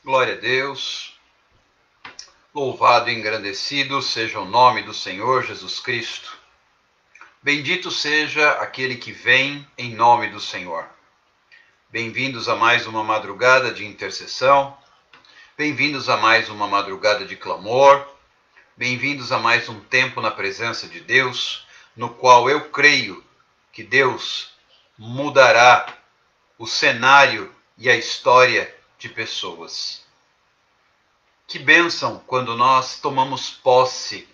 Glória a Deus. Louvado e engrandecido seja o nome do Senhor Jesus Cristo. Bendito seja aquele que vem em nome do Senhor. Bem-vindos a mais uma madrugada de intercessão. Bem-vindos a mais uma madrugada de clamor. Bem-vindos a mais um tempo na presença de Deus, no qual eu creio que Deus mudará o cenário e a história de pessoas. Que bênção quando nós tomamos posse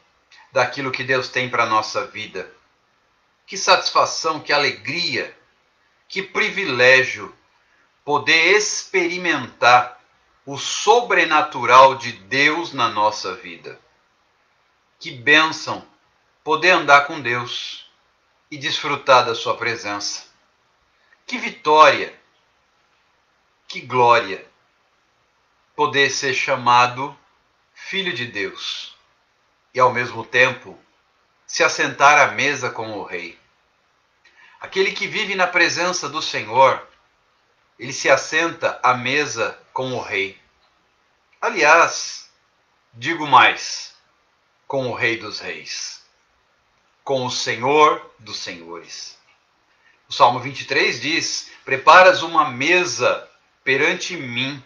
daquilo que Deus tem para a nossa vida. Que satisfação, que alegria, que privilégio poder experimentar o sobrenatural de Deus na nossa vida. Que bênção poder andar com Deus e desfrutar da sua presença. Que vitória, que glória poder ser chamado filho de Deus e ao mesmo tempo se assentar à mesa com o rei. Aquele que vive na presença do Senhor, ele se assenta à mesa com o rei. Aliás, digo mais, com o Rei dos Reis, com o Senhor dos Senhores. O Salmo 23 diz: preparas uma mesa perante mim,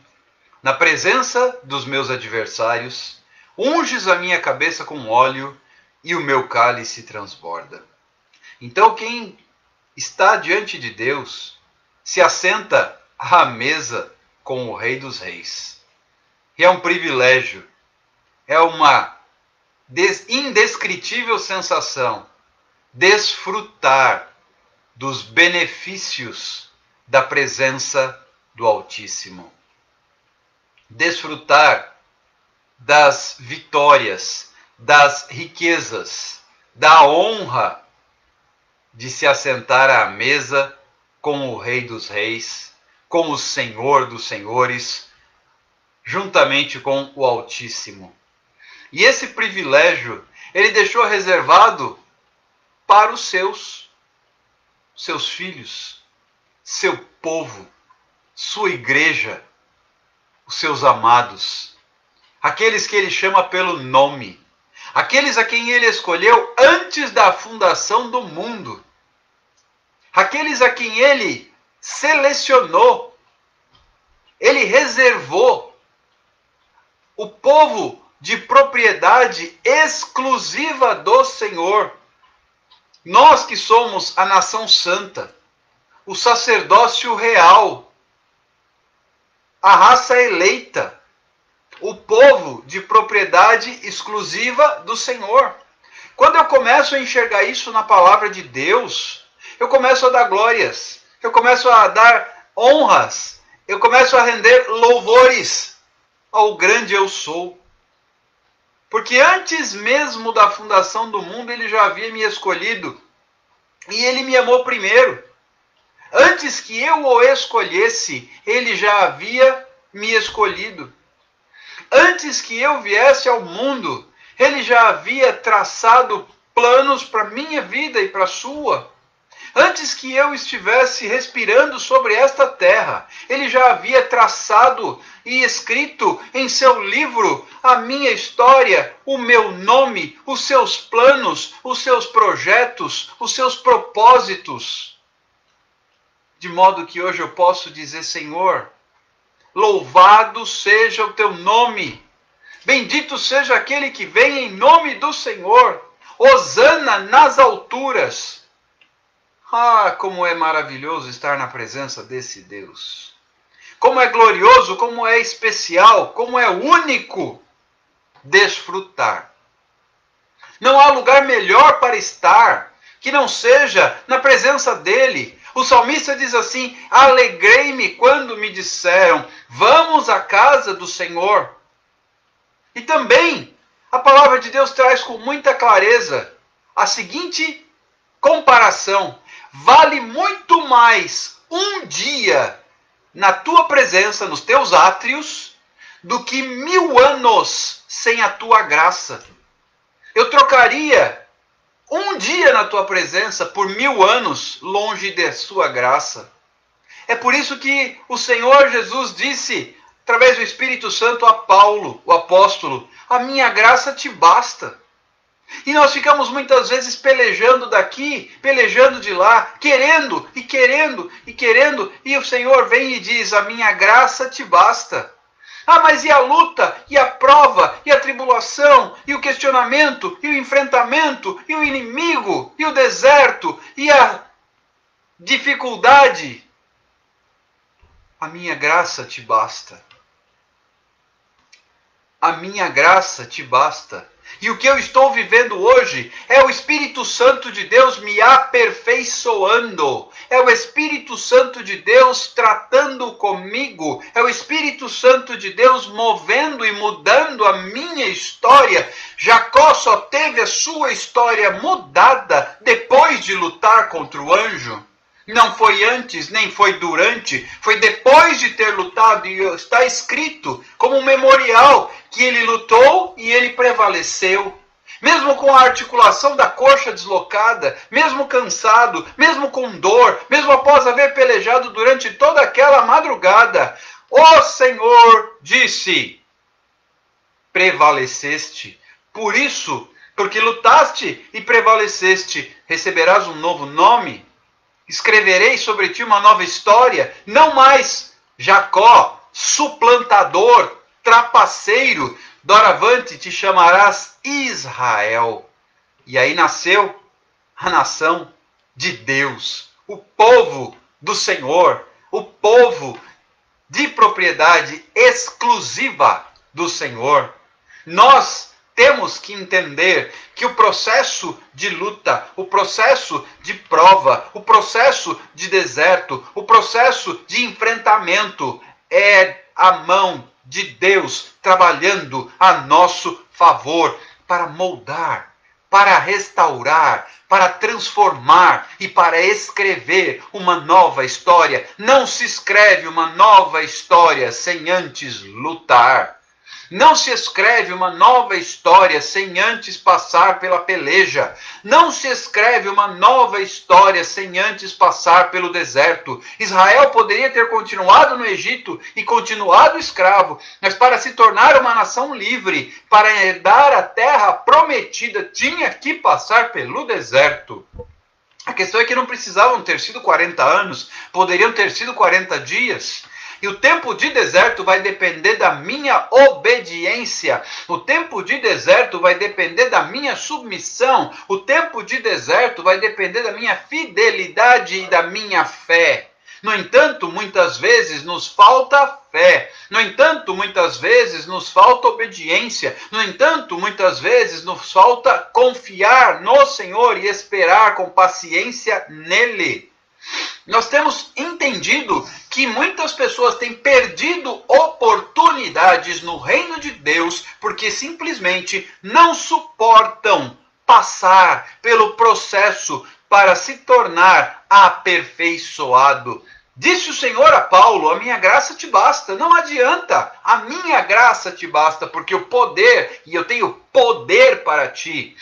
na presença dos meus adversários, unges a minha cabeça com óleo e o meu cálice transborda. Então quem está diante de Deus se assenta à mesa com o Rei dos Reis. E é um privilégio, é uma indescritível sensação desfrutar dos benefícios da presença do Altíssimo. Desfrutar das vitórias, das riquezas, da honra de se assentar à mesa com o Rei dos Reis, com o Senhor dos Senhores, juntamente com o Altíssimo. E esse privilégio ele deixou reservado para os seus filhos, seu povo, sua igreja, os seus amados, aqueles que ele chama pelo nome, aqueles a quem ele escolheu antes da fundação do mundo, aqueles a quem ele selecionou, ele reservou, o povo de propriedade exclusiva do Senhor. Nós que somos a nação santa, o sacerdócio real, a raça eleita, o povo de propriedade exclusiva do Senhor. Quando eu começo a enxergar isso na palavra de Deus, eu começo a dar glórias, eu começo a dar honras, eu começo a render louvores ao grande eu sou. Porque antes mesmo da fundação do mundo, ele já havia me escolhido. E ele me amou primeiro. Antes que eu o escolhesse, ele já havia me escolhido. Antes que eu viesse ao mundo, ele já havia traçado planos para a minha vida e para a sua. Antes que eu estivesse respirando sobre esta terra, ele já havia traçado e escrito em seu livro a minha história, o meu nome, os seus planos, os seus projetos, os seus propósitos. De modo que hoje eu posso dizer: Senhor, louvado seja o teu nome. Bendito seja aquele que vem em nome do Senhor. Hosana nas alturas. Ah, como é maravilhoso estar na presença desse Deus. Como é glorioso, como é especial, como é único desfrutar. Não há lugar melhor para estar que não seja na presença dele. O salmista diz assim: alegrei-me quando me disseram, vamos à casa do Senhor. E também a palavra de Deus traz com muita clareza a seguinte comparação: vale muito mais um dia na tua presença, nos teus átrios, do que 1000 anos sem a tua graça. Eu trocaria um dia na tua presença por 1000 anos longe de sua graça. É por isso que o Senhor Jesus disse através do Espírito Santo, a Paulo, o apóstolo: a minha graça te basta. E nós ficamos muitas vezes pelejando daqui, pelejando de lá, querendo e querendo e querendo, e o Senhor vem e diz: a minha graça te basta. Ah, mas e a luta, e a prova, e a tribulação, e o questionamento, e o enfrentamento, e o inimigo, e o deserto, e a dificuldade? A minha graça te basta. A minha graça te basta. E o que eu estou vivendo hoje é o Espírito Santo de Deus me aperfeiçoando. É o Espírito Santo de Deus tratando comigo. É o Espírito Santo de Deus movendo e mudando a minha história. Jacó só teve a sua história mudada depois de lutar contra o anjo. Não foi antes, nem foi durante, foi depois de ter lutado, e está escrito como um memorial que ele lutou e ele prevaleceu. Mesmo com a articulação da coxa deslocada, mesmo cansado, mesmo com dor, mesmo após haver pelejado durante toda aquela madrugada, o Senhor disse: prevaleceste. Por isso, porque lutaste e prevaleceste, receberás um novo nome. Escreverei sobre ti uma nova história, não mais Jacó, suplantador, trapaceiro, doravante te chamarás Israel. E aí nasceu a nação de Deus, o povo do Senhor, o povo de propriedade exclusiva do Senhor. Nós temos que entender que o processo de luta, o processo de prova, o processo de deserto, o processo de enfrentamento é a mão de Deus trabalhando a nosso favor para moldar, para restaurar, para transformar e para escrever uma nova história. Não se escreve uma nova história sem antes lutar. Não se escreve uma nova história sem antes passar pela peleja. Não se escreve uma nova história sem antes passar pelo deserto. Israel poderia ter continuado no Egito e continuado escravo, mas para se tornar uma nação livre, para herdar a terra prometida, tinha que passar pelo deserto. A questão é que não precisavam ter sido 40 anos, poderiam ter sido 40 dias. E o tempo de deserto vai depender da minha obediência. O tempo de deserto vai depender da minha submissão. O tempo de deserto vai depender da minha fidelidade e da minha fé. No entanto, muitas vezes nos falta fé. No entanto, muitas vezes nos falta obediência. No entanto, muitas vezes nos falta confiar no Senhor e esperar com paciência nele. Nós temos entendido que muitas pessoas têm perdido oportunidades no reino de Deus porque simplesmente não suportam passar pelo processo para se tornar aperfeiçoado. Disse o Senhor a Paulo: a minha graça te basta. Não adianta, a minha graça te basta, porque o poder, e eu tenho poder para ti.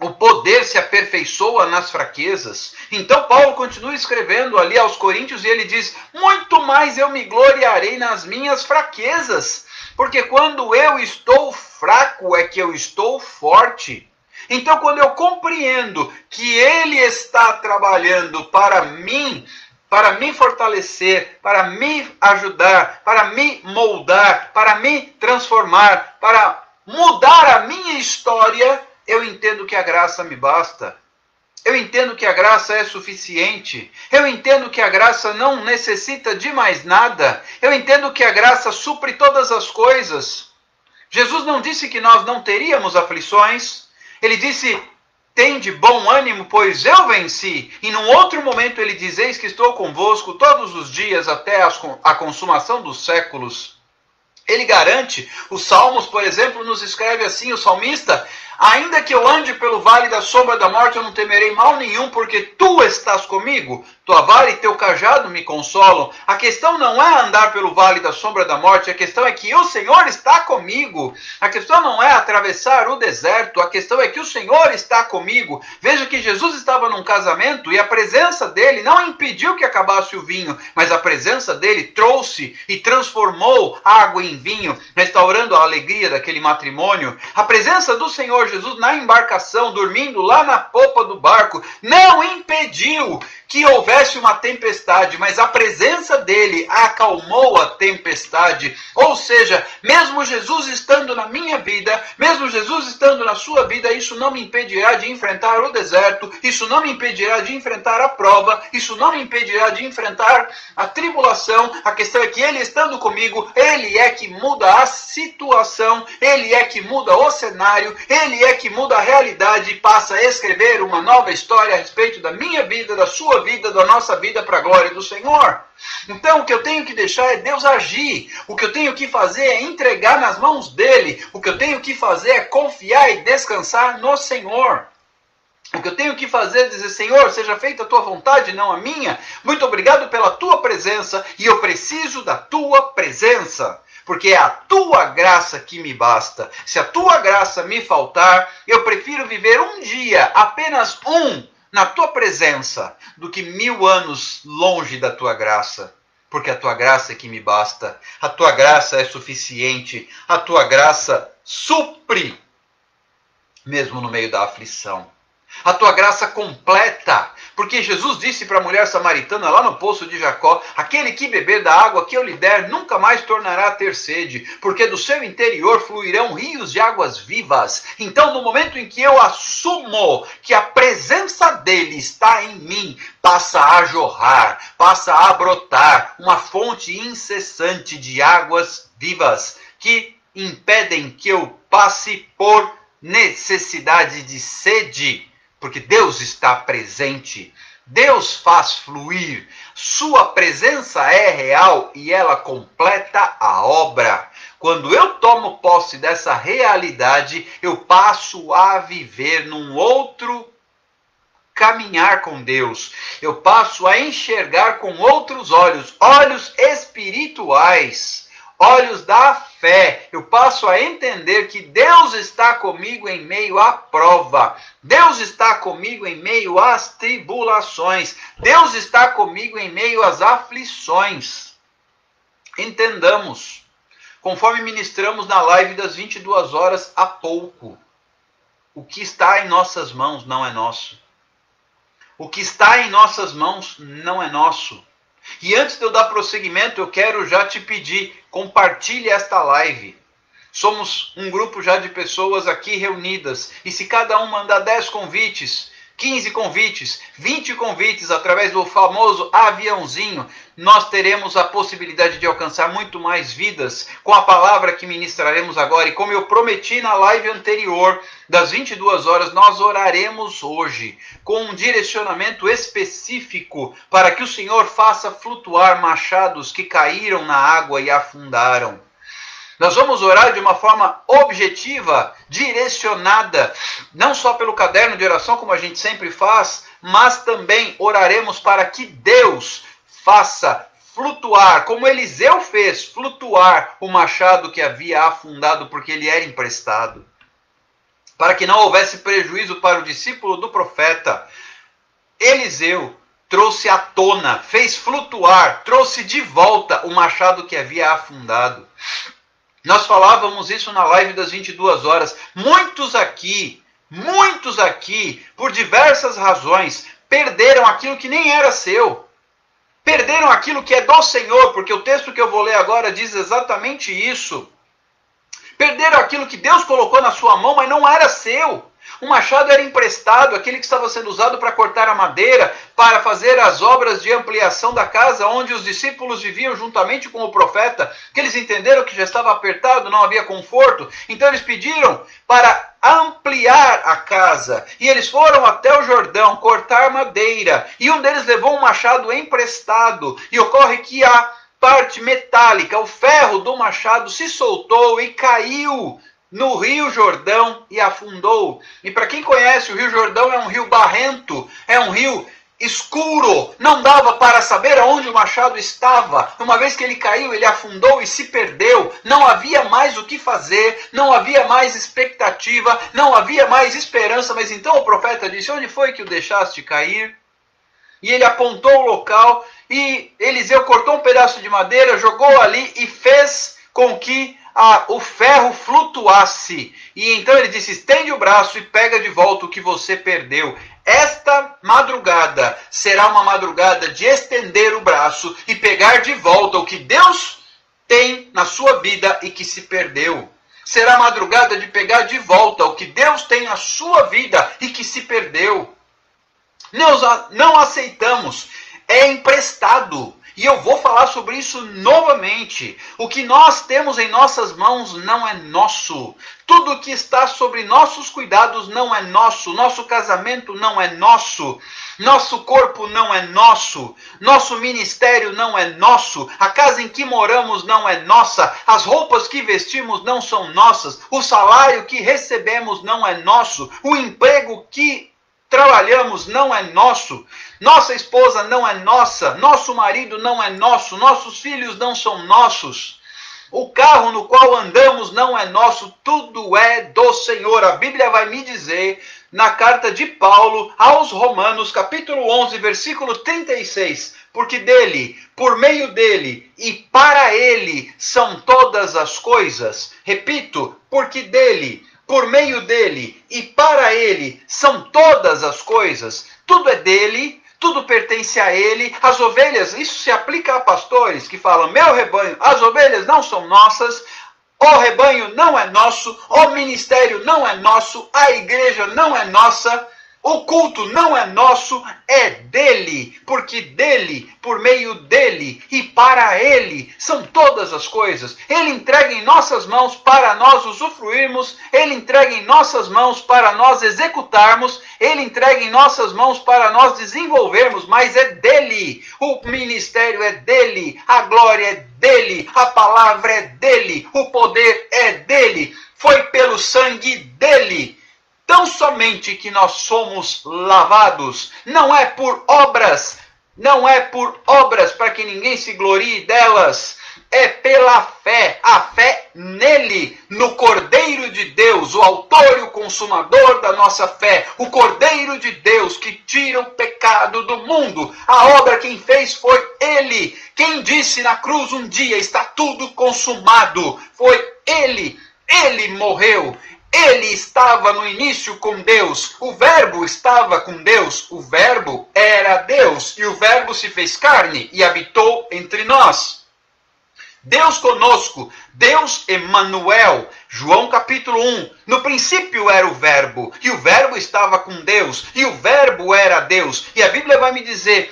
O poder se aperfeiçoa nas fraquezas. Então Paulo continua escrevendo ali aos Coríntios e ele diz: muito mais eu me gloriarei nas minhas fraquezas, porque quando eu estou fraco é que eu estou forte. Então quando eu compreendo que ele está trabalhando para me fortalecer, para me ajudar, para me moldar, para me transformar, para mudar a minha história, eu entendo que a graça me basta. Eu entendo que a graça é suficiente. Eu entendo que a graça não necessita de mais nada. Eu entendo que a graça supre todas as coisas. Jesus não disse que nós não teríamos aflições. Ele disse: tende bom ânimo, pois eu venci. E num outro momento ele diz: eis que estou convosco todos os dias até a consumação dos séculos. Ele garante, os Salmos, por exemplo, nos escreve assim, o salmista: Ainda que eu ande pelo vale da sombra da morte, eu não temerei mal nenhum, porque tu estás comigo. Tua vara e teu cajado me consolam. A questão não é andar pelo vale da sombra da morte, a questão é que o Senhor está comigo. A questão não é atravessar o deserto, a questão é que o Senhor está comigo. Veja que Jesus estava num casamento e a presença dele não impediu que acabasse o vinho, mas a presença dele trouxe e transformou água em vinho, restaurando a alegria daquele matrimônio. A presença do Senhor Jesus na embarcação, dormindo lá na popa do barco, não impediu que houvesse uma tempestade, mas a presença dele acalmou a tempestade. Ou seja, mesmo Jesus estando na minha vida, mesmo Jesus estando na sua vida, isso não me impedirá de enfrentar o deserto, isso não me impedirá de enfrentar a prova, isso não me impedirá de enfrentar a tribulação. A questão é que ele estando comigo, ele é que muda a situação, ele é que muda o cenário, ele é que muda a realidade e passa a escrever uma nova história a respeito da minha vida, da sua vida, da nossa vida, para a glória do Senhor. Então o que eu tenho que deixar é Deus agir. O que eu tenho que fazer é entregar nas mãos dele. O que eu tenho que fazer é confiar e descansar no Senhor. O que eu tenho que fazer é dizer: Senhor, seja feita a tua vontade, não a minha. Muito obrigado pela tua presença e eu preciso da tua presença. Porque é a tua graça que me basta. Se a tua graça me faltar, eu prefiro viver um dia, apenas um, na tua presença, do que 1000 anos longe da tua graça. Porque a tua graça é que me basta. A tua graça é suficiente. A tua graça supre, mesmo no meio da aflição. A tua graça completa, porque Jesus disse para a mulher samaritana lá no poço de Jacó: aquele que beber da água que eu lhe der nunca mais tornará a ter sede, porque do seu interior fluirão rios de águas vivas. Então, no momento em que eu assumo que a presença dele está em mim, passa a jorrar, passa a brotar uma fonte incessante de águas vivas que impedem que eu passe por necessidade de sede. Porque Deus está presente, Deus faz fluir, sua presença é real e ela completa a obra. Quando eu tomo posse dessa realidade, eu passo a viver num outro caminhar com Deus. Eu passo a enxergar com outros olhos, olhos espirituais. Olhos da fé. Eu passo a entender que Deus está comigo em meio à prova. Deus está comigo em meio às tribulações. Deus está comigo em meio às aflições. Entendamos, conforme ministramos na live das 22 horas há pouco, o que está em nossas mãos não é nosso. O que está em nossas mãos não é nosso. E antes de eu dar prosseguimento, eu quero já te pedir, compartilhe esta live. Somos um grupo já de pessoas aqui reunidas. E se cada um mandar 10 convites, 15 convites, 20 convites através do famoso aviãozinho, nós teremos a possibilidade de alcançar muito mais vidas com a palavra que ministraremos agora. E como eu prometi na live anterior, das 22 horas, nós oraremos hoje com um direcionamento específico para que o Senhor faça flutuar machados que caíram na água e afundaram. Nós vamos orar de uma forma objetiva, direcionada, não só pelo caderno de oração, como a gente sempre faz, mas também oraremos para que Deus faça flutuar, como Eliseu fez, flutuar o machado que havia afundado porque ele era emprestado. Para que não houvesse prejuízo para o discípulo do profeta, Eliseu trouxe à tona, fez flutuar, trouxe de volta o machado que havia afundado. Nós falávamos isso na live das 22 horas. Muitos aqui, por diversas razões, perderam aquilo que nem era seu. Perderam aquilo que é do Senhor, porque o texto que eu vou ler agora diz exatamente isso. Perderam aquilo que Deus colocou na sua mão, mas não era seu. O machado era emprestado, aquele que estava sendo usado para cortar a madeira, para fazer as obras de ampliação da casa, onde os discípulos viviam juntamente com o profeta, que eles entenderam que já estava apertado, não havia conforto. Então eles pediram para ampliar a casa. E eles foram até o Jordão cortar madeira. E um deles levou um machado emprestado. E ocorre que a parte metálica, o ferro do machado se soltou e caiu no Rio Jordão e afundou. E para quem conhece, o Rio Jordão é um rio barrento, é um rio escuro, não dava para saber aonde o machado estava. Uma vez que ele caiu, ele afundou e se perdeu. Não havia mais o que fazer, não havia mais expectativa, não havia mais esperança. Mas então o profeta disse: onde foi que o deixaste cair? E ele apontou o local e Eliseu cortou um pedaço de madeira, jogou ali e fez com que o ferro flutuasse. E então ele disse: estende o braço e pega de volta o que você perdeu. Esta madrugada será uma madrugada de estender o braço e pegar de volta o que Deus tem na sua vida e que se perdeu. Será a madrugada de pegar de volta o que Deus tem na sua vida e que se perdeu. Nós não aceitamos, é emprestado. E eu vou falar sobre isso novamente. O que nós temos em nossas mãos não é nosso. Tudo que está sobre nossos cuidados não é nosso. Nosso casamento não é nosso. Nosso corpo não é nosso. Nosso ministério não é nosso. A casa em que moramos não é nossa. As roupas que vestimos não são nossas. O salário que recebemos não é nosso. O emprego que trabalhamos não é nosso. Nossa esposa não é nossa. Nosso marido não é nosso. Nossos filhos não são nossos. O carro no qual andamos não é nosso. Tudo é do Senhor. A Bíblia vai me dizer, na carta de Paulo aos Romanos, capítulo 11, versículo 36, porque dele, por meio dele e para ele são todas as coisas. Repito, porque dele, por meio dele e para ele são todas as coisas. Tudo é dele, tudo pertence a ele. As ovelhas, isso se aplica a pastores que falam: meu rebanho, as ovelhas não são nossas, o rebanho não é nosso, o ministério não é nosso, a igreja não é nossa. O culto não é nosso, é dele, porque dele, por meio dele e para ele são todas as coisas. Ele entrega em nossas mãos para nós usufruirmos, ele entrega em nossas mãos para nós executarmos, ele entrega em nossas mãos para nós desenvolvermos, mas é dele. O ministério é dele, a glória é dele, a palavra é dele, o poder é dele, foi pelo sangue dele. Tão somente que nós somos lavados, não é por obras para que ninguém se glorie delas, é pela fé, a fé nele, no Cordeiro de Deus, o autor e o consumador da nossa fé, o Cordeiro de Deus que tira o pecado do mundo. A obra quem fez foi ele. Quem disse na cruz um dia: está tudo consumado, foi ele. Ele morreu. Ele estava no início com Deus, o Verbo estava com Deus, o Verbo era Deus, e o Verbo se fez carne e habitou entre nós. Deus conosco, Deus Emanuel, João capítulo 1, no princípio era o Verbo, e o Verbo estava com Deus, e o Verbo era Deus, e a Bíblia vai me dizer: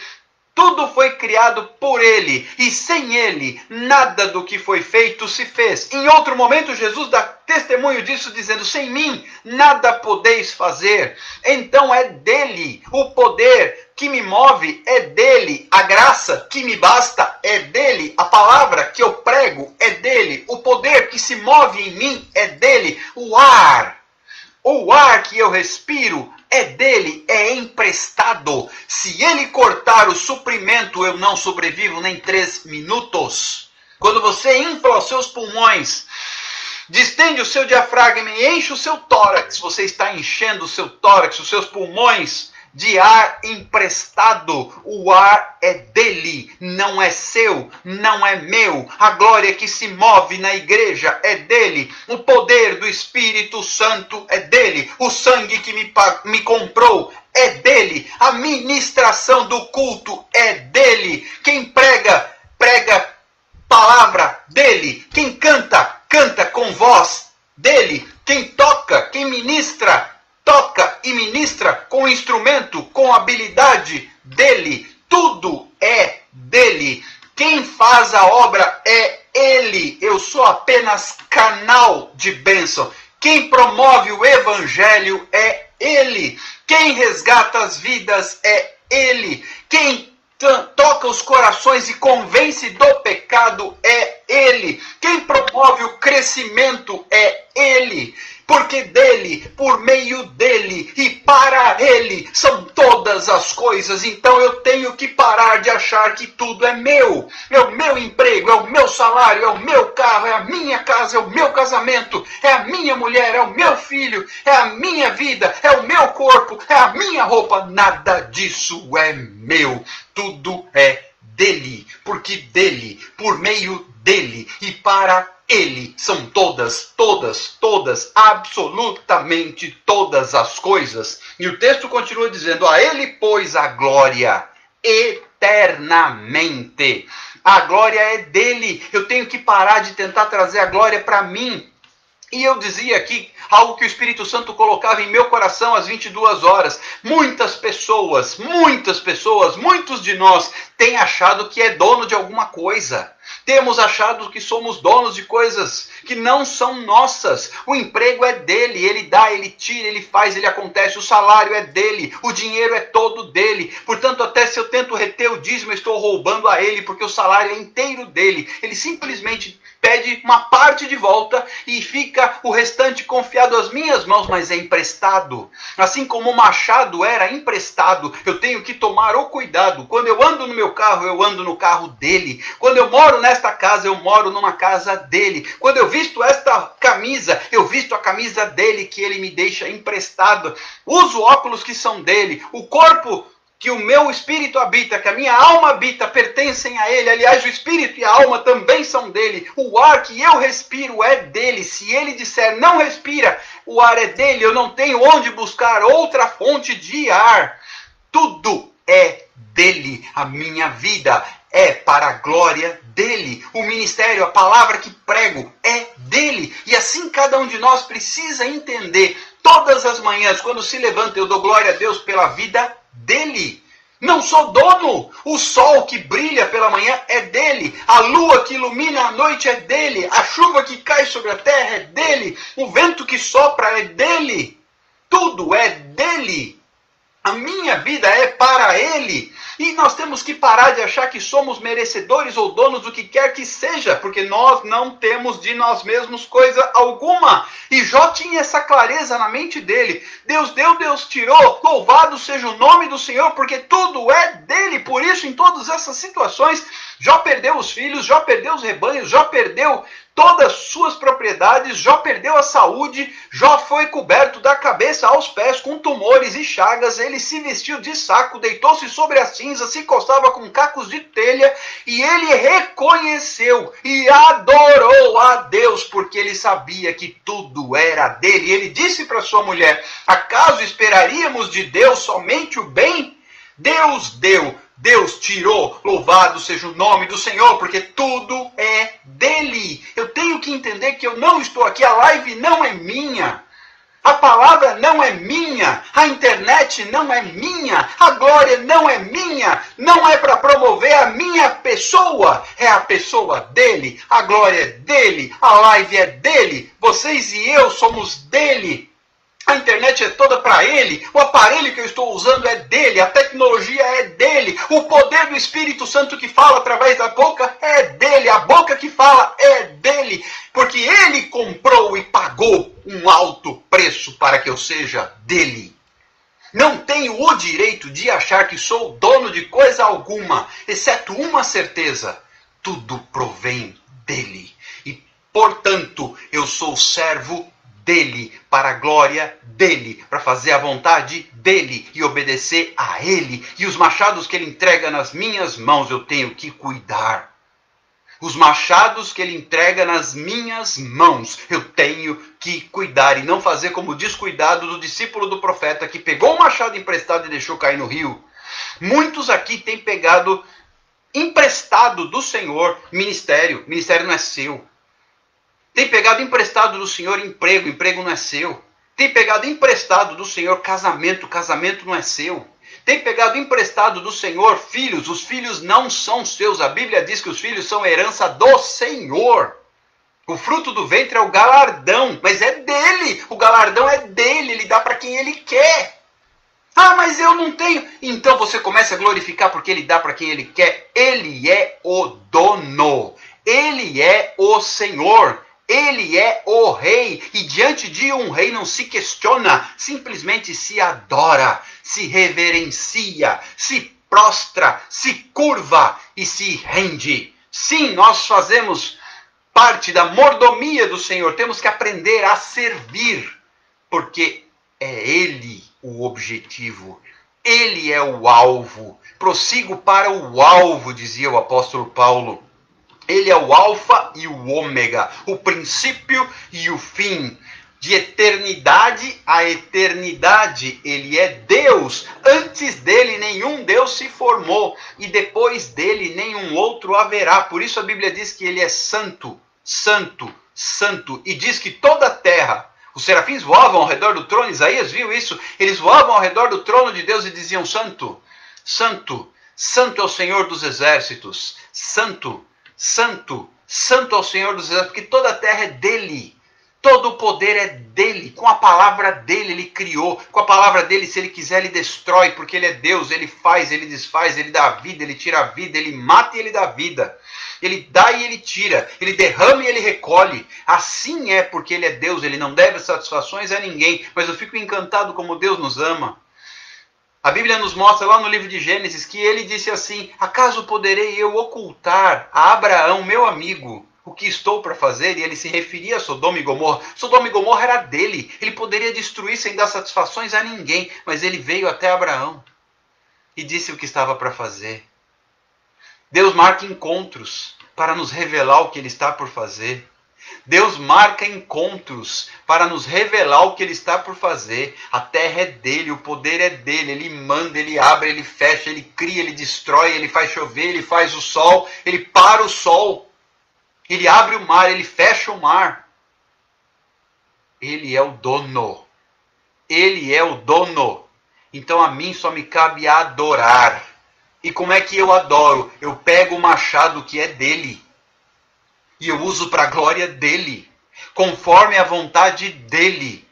tudo foi criado por ele, e sem ele, nada do que foi feito se fez. Em outro momento, Jesus dá testemunho disso, dizendo: sem mim, nada podeis fazer. Então é dele. O poder que me move é dele. A graça que me basta é dele. A palavra que eu prego é dele. O poder que se move em mim é dele. O ar que eu respiro é dele, é emprestado. Se ele cortar o suprimento, eu não sobrevivo nem 3 minutos. Quando você infla os seus pulmões, distende o seu diafragma e enche o seu tórax, você está enchendo o seu tórax, os seus pulmões, de ar emprestado. O ar é dele, não é seu, não é meu. A glória que se move na igreja é dele. O poder do Espírito Santo é dele. O sangue que me comprou é dele. A ministração do culto é dele. Quem prega, prega palavra dele. Quem canta, canta com voz dele. Quem toca, quem ministra, toca e ministra com instrumento, com habilidade dele. Tudo é dele. Quem faz a obra é ele. Eu sou apenas canal de bênção. Quem promove o evangelho é ele. Quem resgata as vidas é ele. Quem toca os corações e convence do pecado é Ele. Quem promove o crescimento é Ele. Porque dele, por meio dele e para ele são todas as coisas. Então eu tenho que parar de achar que tudo é meu. É o meu emprego, é o meu salário, é o meu carro, é a minha casa, é o meu casamento, é a minha mulher, é o meu filho, é a minha vida, é o meu corpo, é a minha roupa. Nada disso é meu. Tudo é dele, porque dele, por meio dele e para ele são todas, absolutamente todas as coisas. E o texto continua dizendo: a ele, pois, a glória eternamente. A glória é dele. Eu tenho que parar de tentar trazer a glória para mim. E eu dizia aqui algo que o Espírito Santo colocava em meu coração às 22 horas. Muitas pessoas, muitos de nós têm achado que é dono de alguma coisa. Temos achado que somos donos de coisas que não são nossas. O emprego é dele, ele dá, ele tira, ele faz, ele acontece. O salário é dele, o dinheiro é todo dele. Portanto, até se eu tento reter o dízimo, eu estou roubando a ele, porque o salário é inteiro dele. Ele simplesmente pede uma parte de volta e fica o restante confiado às minhas mãos, mas é emprestado. Assim como o machado era emprestado, eu tenho que tomar o cuidado. Quando eu ando no meu carro, eu ando no carro dele. Quando eu moro nesta casa, eu moro numa casa dele. Quando eu visto esta camisa, eu visto a camisa dele, que ele me deixa emprestado. Uso óculos que são dele. O corpo que o meu espírito habita, que a minha alma habita, pertencem a ele. Aliás, o espírito e a alma também são dele. O ar que eu respiro é dele. Se ele disser não respira, o ar é dele. Eu não tenho onde buscar outra fonte de ar. Tudo é dele. A minha vida é para a glória dele. O ministério, a palavra que prego é dele. E assim cada um de nós precisa entender. Todas as manhãs, quando se levanta, eu dou glória a Deus pela vida dele. Não sou dono. O sol que brilha pela manhã é dele. A lua que ilumina a noite é dele. A chuva que cai sobre a terra é dele. O vento que sopra é dele. Tudo é dele. A minha vida é para ele. E nós temos que parar de achar que somos merecedores ou donos do que quer que seja, porque nós não temos de nós mesmos coisa alguma. E Jó tinha essa clareza na mente dele. Deus deu, Deus tirou, louvado seja o nome do Senhor, porque tudo é dele. Por isso, em todas essas situações, Jó perdeu os filhos, Jó perdeu os rebanhos, Jó perdeu todas as suas propriedades, Jó perdeu a saúde, Jó foi coberto da cabeça aos pés com tumores e chagas, ele se vestiu de saco, deitou-se sobre a cinza, se coçava com cacos de telha, e ele reconheceu e adorou a Deus, porque ele sabia que tudo era dele. Ele disse para sua mulher: acaso esperaríamos de Deus somente o bem? Deus deu, Deus tirou, louvado seja o nome do Senhor, porque tudo é dele. Eu tenho que entender que eu não estou aqui, a live não é minha, a palavra não é minha, a internet não é minha, a glória não é minha, não é para promover a minha pessoa, é a pessoa dele, a glória é dele, a live é dele, vocês e eu somos dele. A internet é toda para ele, o aparelho que eu estou usando é dele, a tecnologia é dele, o poder do Espírito Santo que fala através da boca é dele, a boca que fala é dele, porque ele comprou e pagou um alto preço para que eu seja dele. Não tenho o direito de achar que sou dono de coisa alguma, exceto uma certeza: tudo provém dele. E, portanto, eu sou servo dele, para a glória dele, para fazer a vontade dele e obedecer a ele. E os machados que ele entrega nas minhas mãos, eu tenho que cuidar. Os machados que ele entrega nas minhas mãos, eu tenho que cuidar e não fazer como o descuidado do discípulo do profeta que pegou o machado emprestado e deixou cair no rio. Muitos aqui têm pegado emprestado do Senhor ministério. Ministério não é seu. Tem pegado emprestado do Senhor emprego, emprego não é seu. Tem pegado emprestado do Senhor casamento, casamento não é seu. Tem pegado emprestado do Senhor filhos, os filhos não são seus. A Bíblia diz que os filhos são herança do Senhor. O fruto do ventre é o galardão, mas é dele. O galardão é dele, ele dá para quem ele quer. Ah, mas eu não tenho. Então você começa a glorificar porque ele dá para quem ele quer. Ele é o dono. Ele é o Senhor. Ele é o rei. E diante de um rei não se questiona, simplesmente se adora, se reverencia, se prostra, se curva e se rende. Sim, nós fazemos parte da mordomia do Senhor. Temos que aprender a servir, porque é Ele o objetivo. Ele é o alvo. Prossigo para o alvo, dizia o apóstolo Paulo. Ele é o alfa e o ômega, o princípio e o fim. De eternidade a eternidade, ele é Deus. Antes dele nenhum Deus se formou, e depois dele nenhum outro haverá. Por isso a Bíblia diz que ele é santo, santo, santo. E diz que toda a terra, os serafins voavam ao redor do trono. Isaías viu isso. Eles voavam ao redor do trono de Deus e diziam: santo, santo, santo é o Senhor dos exércitos. Santo, santo, santo é o Senhor dos exércitos. Porque toda a terra é dele. Todo o poder é dele. Com a palavra dele ele criou. Com a palavra dele, se ele quiser, ele destrói. Porque ele é Deus. Ele faz, ele desfaz, ele dá vida, ele tira a vida, ele mata e ele dá vida. Ele dá e ele tira, ele derrama e ele recolhe. Assim é porque ele é Deus, ele não deve satisfações a ninguém. Mas eu fico encantado como Deus nos ama. A Bíblia nos mostra lá no livro de Gênesis que ele disse assim: acaso poderei eu ocultar a Abraão, meu amigo, o que estou para fazer? E ele se referia a Sodoma e Gomorra. Sodoma e Gomorra era dele. Ele poderia destruir sem dar satisfações a ninguém. Mas ele veio até Abraão e disse o que estava para fazer. Deus marca encontros para nos revelar o que ele está por fazer. Deus marca encontros para nos revelar o que ele está por fazer. A terra é dele, o poder é dele. Ele manda, ele abre, ele fecha, ele cria, ele destrói, ele faz chover, ele faz o sol, ele para o sol. Ele abre o mar, ele fecha o mar. Ele é o dono. Ele é o dono. Então a mim só me cabe adorar. E como é que eu adoro? Eu pego o machado que é dele. E eu uso para a glória dele. Conforme a vontade dele.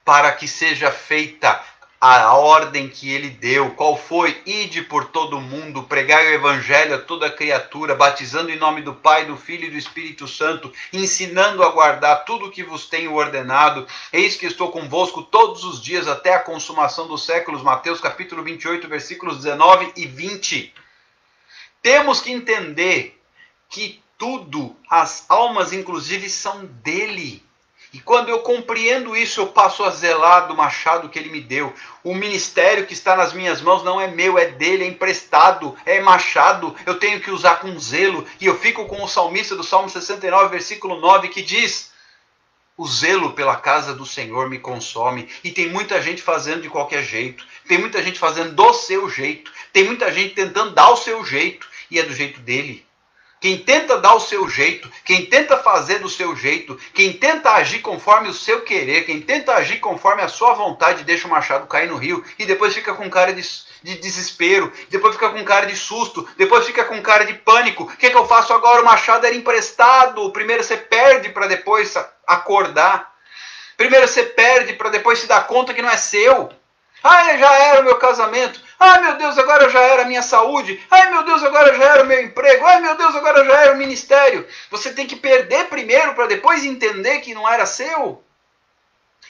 Para que seja feita a ordem que ele deu. Qual foi? Ide por todo o mundo, pregai o evangelho a toda criatura, batizando em nome do Pai, do Filho e do Espírito Santo, ensinando a guardar tudo o que vos tenho ordenado. Eis que estou convosco todos os dias até a consumação dos séculos. Mateus capítulo 28, versículos 19 e 20. Temos que entender que tudo, as almas inclusive, são dele. E quando eu compreendo isso, eu passo a zelar do machado que ele me deu. O ministério que está nas minhas mãos não é meu, é dele, é emprestado, é machado. Eu tenho que usar com zelo. E eu fico com o salmista do Salmo 69, versículo 9, que diz: o zelo pela casa do Senhor me consome. E tem muita gente fazendo de qualquer jeito. Tem muita gente fazendo do seu jeito. Tem muita gente tentando dar o seu jeito. E é do jeito dele. Quem tenta dar o seu jeito, quem tenta fazer do seu jeito, quem tenta agir conforme o seu querer, quem tenta agir conforme a sua vontade, deixa o machado cair no rio e depois fica com cara de desespero, depois fica com cara de susto, depois fica com cara de pânico. O que eu faço agora? O machado era emprestado. Primeiro você perde para depois acordar. Primeiro você perde para depois se dar conta que não é seu. Ai, já era o meu casamento. Ai, meu Deus, agora já era a minha saúde. Ai, meu Deus, agora já era o meu emprego. Ai, meu Deus, agora já era o ministério. Você tem que perder primeiro para depois entender que não era seu.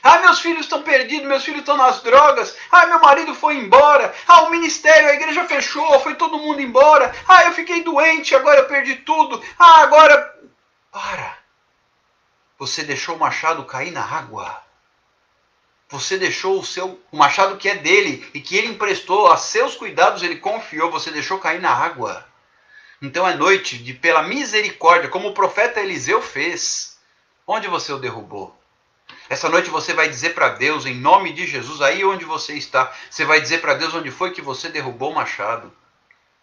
Ai, meus filhos estão perdidos, meus filhos estão nas drogas. Ai, meu marido foi embora. Ah, o ministério, a igreja fechou, foi todo mundo embora. Ah, eu fiquei doente, agora eu perdi tudo. Ah, agora... Para. Você deixou o machado cair na água. Você deixou o machado que é dele e que ele emprestou a seus cuidados, ele confiou, você deixou cair na água. Então é noite de, pela misericórdia, como o profeta Eliseu fez. Onde você o derrubou? Essa noite você vai dizer para Deus, em nome de Jesus, aí onde você está, você vai dizer para Deus onde foi que você derrubou o machado.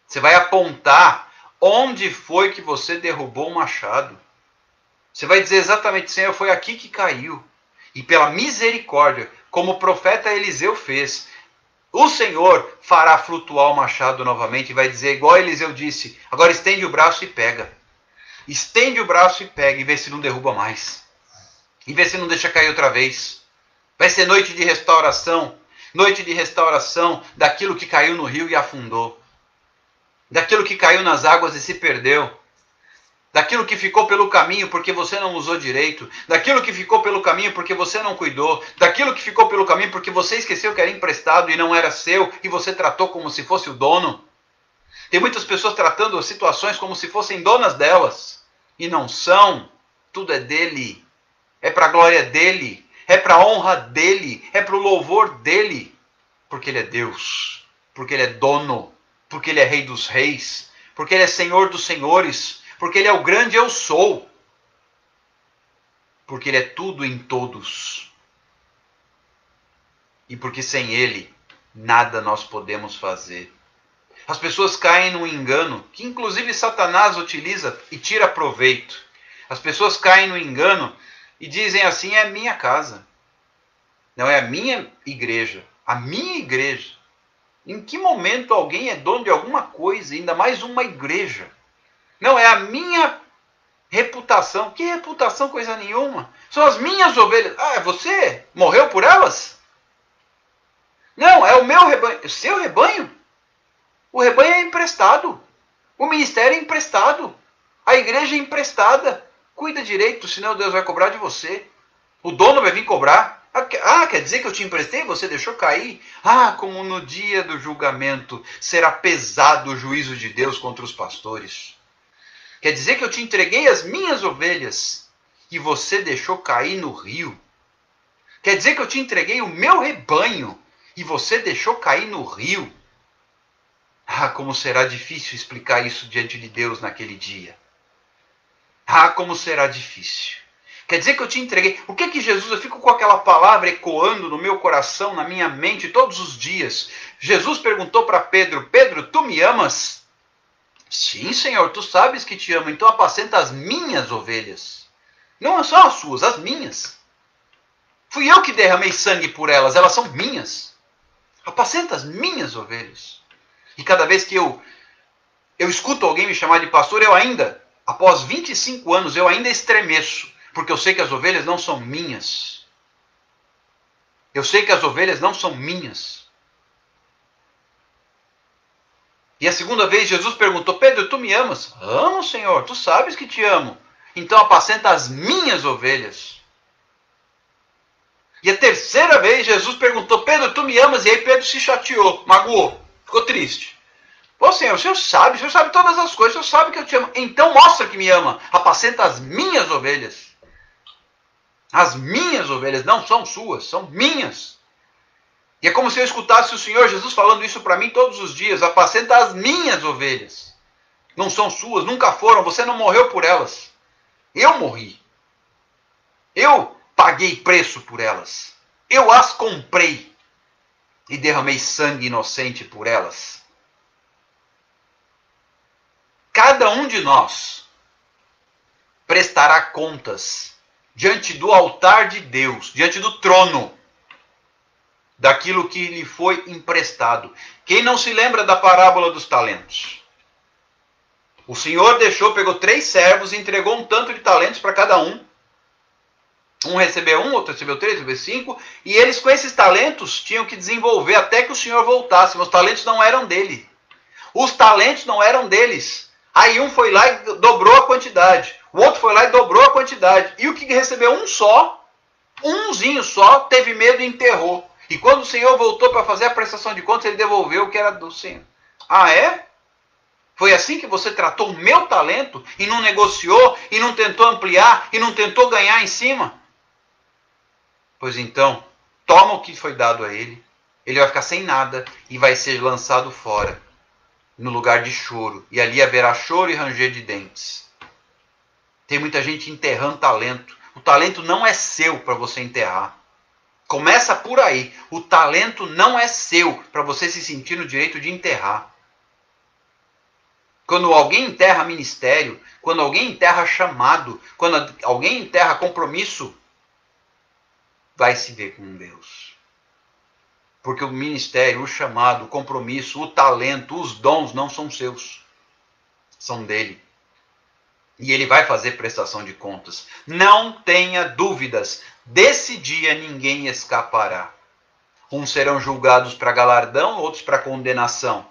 Você vai apontar onde foi que você derrubou o machado. Você vai dizer exatamente, Senhor, foi aqui que caiu. E pela misericórdia, como o profeta Eliseu fez, o Senhor fará flutuar o machado novamente e vai dizer, igual Eliseu disse, agora estende o braço e pega. Estende o braço e pega e vê se não derruba mais. E vê se não deixa cair outra vez. Vai ser noite de restauração daquilo que caiu no rio e afundou. Daquilo que caiu nas águas e se perdeu. daquilo que ficou pelo caminho porque você não usou direito, daquilo que ficou pelo caminho porque você não cuidou, daquilo que ficou pelo caminho porque você esqueceu que era emprestado e não era seu e você tratou como se fosse o dono. Tem muitas pessoas tratando as situações como se fossem donas delas e não são. Tudo é dele, é para a glória dele, é para a honra dele, é para o louvor dele, porque ele é Deus, porque ele é dono, porque ele é Rei dos reis, porque ele é Senhor dos senhores, porque ele é o grande eu sou, porque ele é tudo em todos. E porque sem ele, nada nós podemos fazer. As pessoas caem no engano, que inclusive Satanás utiliza e tira proveito. As pessoas caem no engano e dizem assim, é a minha casa. Não, é a minha igreja. A minha igreja. Em que momento alguém é dono de alguma coisa, ainda mais uma igreja? Não, é a minha reputação. Que reputação? Coisa nenhuma. São as minhas ovelhas. Ah, você morreu por elas? Não, é o meu rebanho. O seu rebanho? O rebanho é emprestado. O ministério é emprestado. A igreja é emprestada. Cuida direito, senão Deus vai cobrar de você. O dono vai vir cobrar. Ah, quer dizer que eu te emprestei? Você deixou cair? Ah, como no dia do julgamento será pesado o juízo de Deus contra os pastores. Quer dizer que eu te entreguei as minhas ovelhas e você deixou cair no rio. Quer dizer que eu te entreguei o meu rebanho e você deixou cair no rio. Ah, como será difícil explicar isso diante de Deus naquele dia. Ah, como será difícil. Quer dizer que eu te entreguei. O que Jesus, eu fico com aquela palavra ecoando no meu coração, na minha mente, todos os dias. Jesus perguntou para Pedro, Pedro, tu me amas? Sim, Senhor, tu sabes que te amo, então apacenta as minhas ovelhas. Não são as suas, as minhas. Fui eu que derramei sangue por elas, elas são minhas. Apacenta as minhas ovelhas. E cada vez que eu escuto alguém me chamar de pastor, eu ainda, após 25 anos, eu ainda estremeço. Porque eu sei que as ovelhas não são minhas. Eu sei que as ovelhas não são minhas. E a segunda vez Jesus perguntou, Pedro, tu me amas? Amo, Senhor, tu sabes que te amo. Então apacenta as minhas ovelhas. E a terceira vez Jesus perguntou, Pedro, tu me amas? E aí Pedro se chateou, magoou, ficou triste. Pô, Senhor, o Senhor sabe todas as coisas, o Senhor sabe que eu te amo. Então mostra que me ama, apacenta as minhas ovelhas. As minhas ovelhas não são suas, são minhas. E é como se eu escutasse o Senhor Jesus falando isso para mim todos os dias. Apacenta as minhas ovelhas. Não são suas, nunca foram. Você não morreu por elas. Eu morri. Eu paguei preço por elas. Eu as comprei. E derramei sangue inocente por elas. Cada um de nós prestará contas diante do altar de Deus, diante do trono, daquilo que lhe foi emprestado. Quem não se lembra da parábola dos talentos? O Senhor pegou 3 servos e entregou um tanto de talentos para cada um. Um recebeu 1, outro recebeu 3, outro recebeu 5. E eles com esses talentos tinham que desenvolver até que o Senhor voltasse. Mas os talentos não eram dele. Os talentos não eram deles. Aí um foi lá e dobrou a quantidade. O outro foi lá e dobrou a quantidade. E o que recebeu umzinho só, teve medo e enterrou. E quando o Senhor voltou para fazer a prestação de contas, ele devolveu o que era do Senhor. Ah, é? Foi assim que você tratou o meu talento e não negociou, e não tentou ampliar, e não tentou ganhar em cima? Pois então, toma o que foi dado a ele. Ele vai ficar sem nada e vai ser lançado fora, no lugar de choro. E ali haverá choro e ranger de dentes. Tem muita gente enterrando talento. O talento não é seu para você enterrar. Começa por aí. O talento não é seu para você se sentir no direito de enterrar. Quando alguém enterra ministério, quando alguém enterra chamado, quando alguém enterra compromisso, vai se ver com Deus. Porque o ministério, o chamado, o compromisso, o talento, os dons não são seus. São dele. E ele vai fazer prestação de contas. Não tenha dúvidas. Desse dia ninguém escapará. Uns serão julgados para galardão, outros para condenação.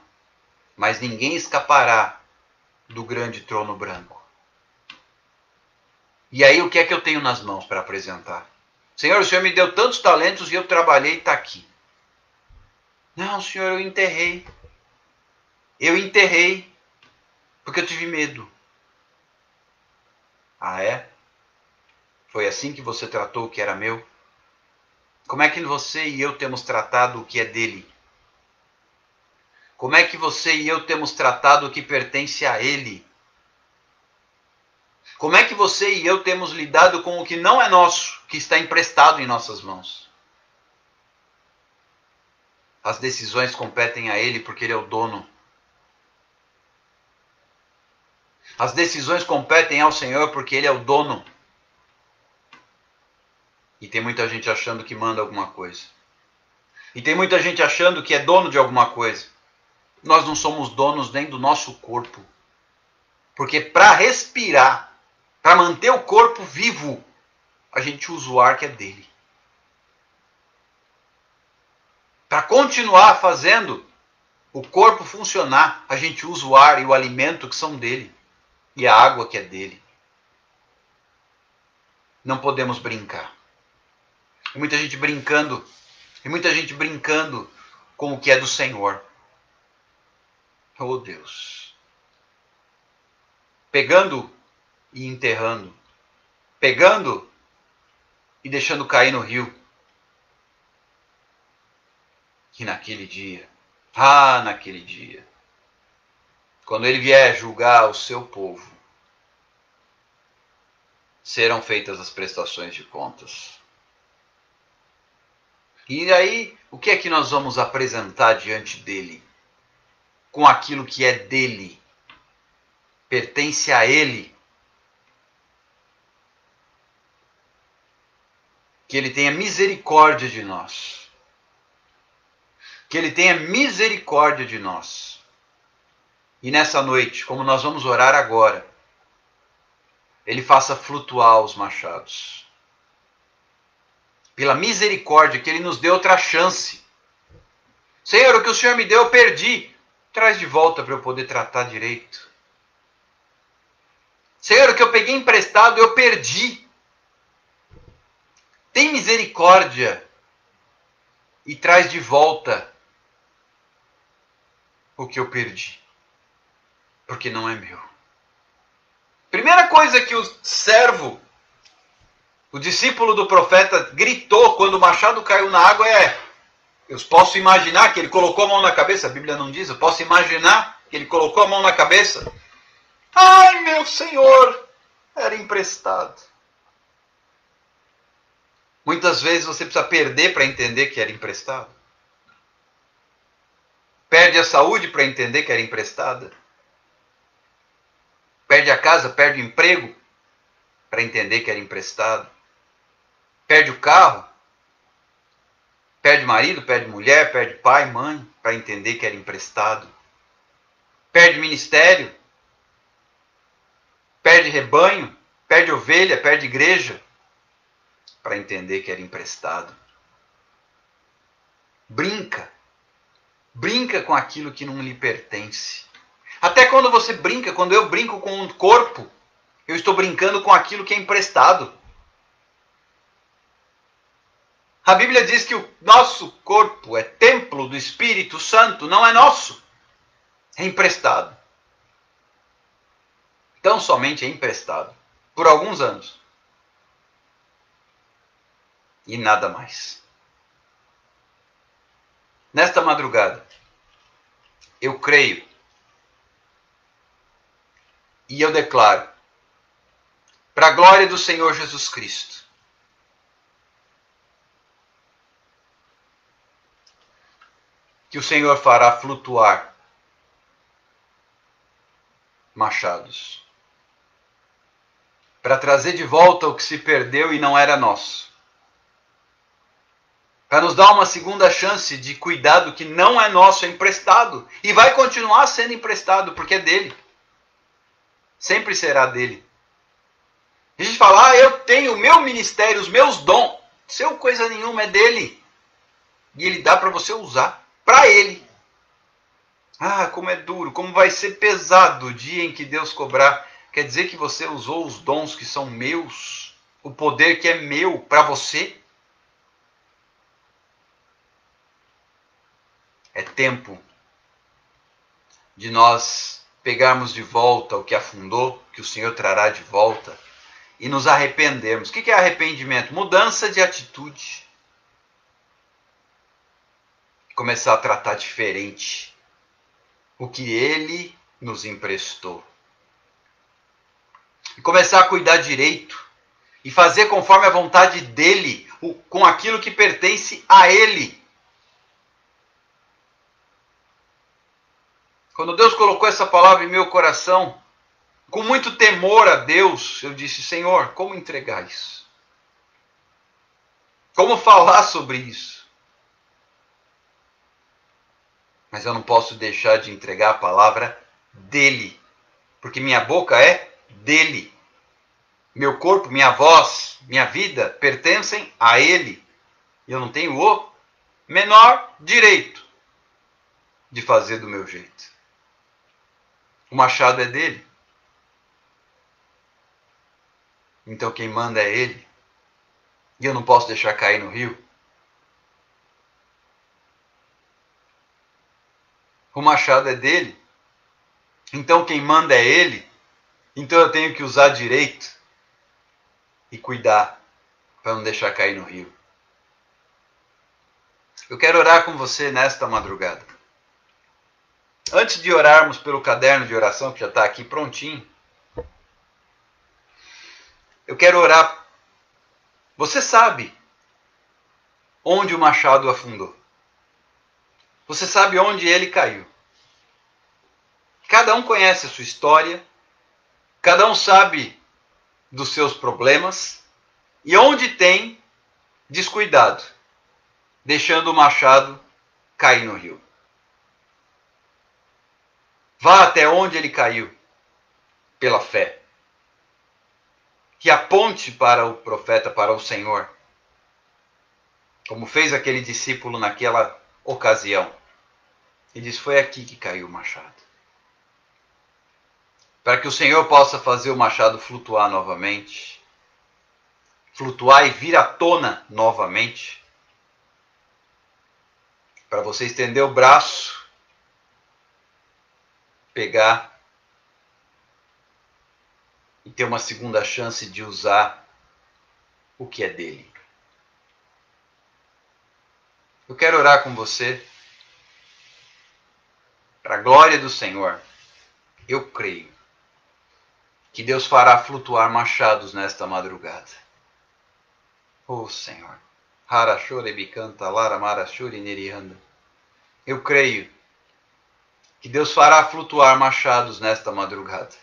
Mas ninguém escapará do grande trono branco. E aí o que é que eu tenho nas mãos para apresentar? Senhor, o Senhor me deu tantos talentos e eu trabalhei e está aqui. Não, Senhor, eu enterrei. Eu enterrei porque eu tive medo. Ah, é? Foi assim que você tratou o que era meu? Como é que você e eu temos tratado o que é dele? Como é que você e eu temos tratado o que pertence a ele? Como é que você e eu temos lidado com o que não é nosso, que está emprestado em nossas mãos? As decisões competem a ele porque ele é o dono. As decisões competem ao Senhor porque ele é o dono. E tem muita gente achando que manda alguma coisa. E tem muita gente achando que é dono de alguma coisa. Nós não somos donos nem do nosso corpo. Porque para respirar, para manter o corpo vivo, a gente usa o ar que é dele. Para continuar fazendo o corpo funcionar, a gente usa o ar e o alimento que são dele. E a água que é dele. Não podemos brincar. E muita gente brincando com o que é do Senhor. Oh Deus. Pegando e enterrando. Pegando e deixando cair no rio. E naquele dia, naquele dia, quando ele vier julgar o seu povo, serão feitas as prestações de contas. E aí, o que é que nós vamos apresentar diante dele? Com aquilo que é dele, pertence a ele. Que ele tenha misericórdia de nós. Que ele tenha misericórdia de nós. E nessa noite, como nós vamos orar agora, ele faça flutuar os machados. Pela misericórdia que ele nos deu outra chance. Senhor, o que o Senhor me deu eu perdi. Traz de volta para eu poder tratar direito. Senhor, o que eu peguei emprestado eu perdi. Tem misericórdia e traz de volta o que eu perdi. Porque não é meu. Primeira coisa que o servo, o discípulo do profeta, gritou quando o machado caiu na água é: eu posso imaginar que ele colocou a mão na cabeça, a Bíblia não diz, eu posso imaginar que ele colocou a mão na cabeça. Ai, meu Senhor, era emprestado. Muitas vezes você precisa perder para entender que era emprestado. Perde a saúde para entender que era emprestada. Perde a casa, perde o emprego para entender que era emprestado. Perde o carro. Perde marido, perde mulher, perde pai, mãe, para entender que era emprestado. Perde ministério. Perde rebanho, perde ovelha, perde igreja, para entender que era emprestado. Brinca com aquilo que não lhe pertence. Até quando você brinca, quando eu brinco com um corpo, eu estou brincando com aquilo que é emprestado. A Bíblia diz que o nosso corpo é templo do Espírito Santo, não é nosso. É emprestado. Então somente é emprestado. Por alguns anos. E nada mais. Nesta madrugada, eu creio e eu declaro, para a glória do Senhor Jesus Cristo, que o Senhor fará flutuar machados, para trazer de volta o que se perdeu e não era nosso, para nos dar uma segunda chance de cuidar do que não é nosso, é emprestado, e vai continuar sendo emprestado, porque é dele, sempre será dele. A gente fala, eu tenho o meu ministério, os meus dons, seu coisa nenhuma, é dele, e ele dá para você usar, para ele. Como é duro, como vai ser pesado o dia em que Deus cobrar, Quer dizer que você usou os dons que são meus, o poder que é meu para você? É tempo de nós pegarmos de volta o que afundou, que o Senhor trará de volta, e nos arrependermos. O que é arrependimento? Mudança de atitude. Começar a tratar diferente o que Ele nos emprestou. E começar a cuidar direito. E fazer conforme a vontade dEle, com aquilo que pertence a Ele. Quando Deus colocou essa palavra em meu coração, com muito temor a Deus, eu disse: Senhor, como entregar isso? Como falar sobre isso? Mas eu não posso deixar de entregar a palavra dEle, porque minha boca é dEle. Meu corpo, minha voz, minha vida pertencem a Ele. E eu não tenho o menor direito de fazer do meu jeito. O machado é dele. Então quem manda é Ele. E eu não posso deixar cair no rio. O machado é dele. Então quem manda é Ele. Então eu tenho que usar direito e cuidar para não deixar cair no rio. Eu quero orar com você nesta madrugada. Antes de orarmos pelo caderno de oração que já está aqui prontinho, eu quero orar. Você sabe onde o machado afundou. Você sabe onde ele caiu. Cada um conhece a sua história. Cada um sabe dos seus problemas. E onde tem descuidado, deixando o machado cair no rio. Vá até onde ele caiu, pela fé. Que aponte para o profeta, para o Senhor. Como fez aquele discípulo naquela ocasião. E diz: foi aqui que caiu o machado. Para que o Senhor possa fazer o machado flutuar novamente. Flutuar e vir à tona novamente. Para você estender o braço. Pegar e ter uma segunda chance de usar o que é dele. Eu quero orar com você. Para a glória do Senhor, eu creio que Deus fará flutuar machados nesta madrugada. Oh Senhor. Eu creio que Deus fará flutuar machados nesta madrugada.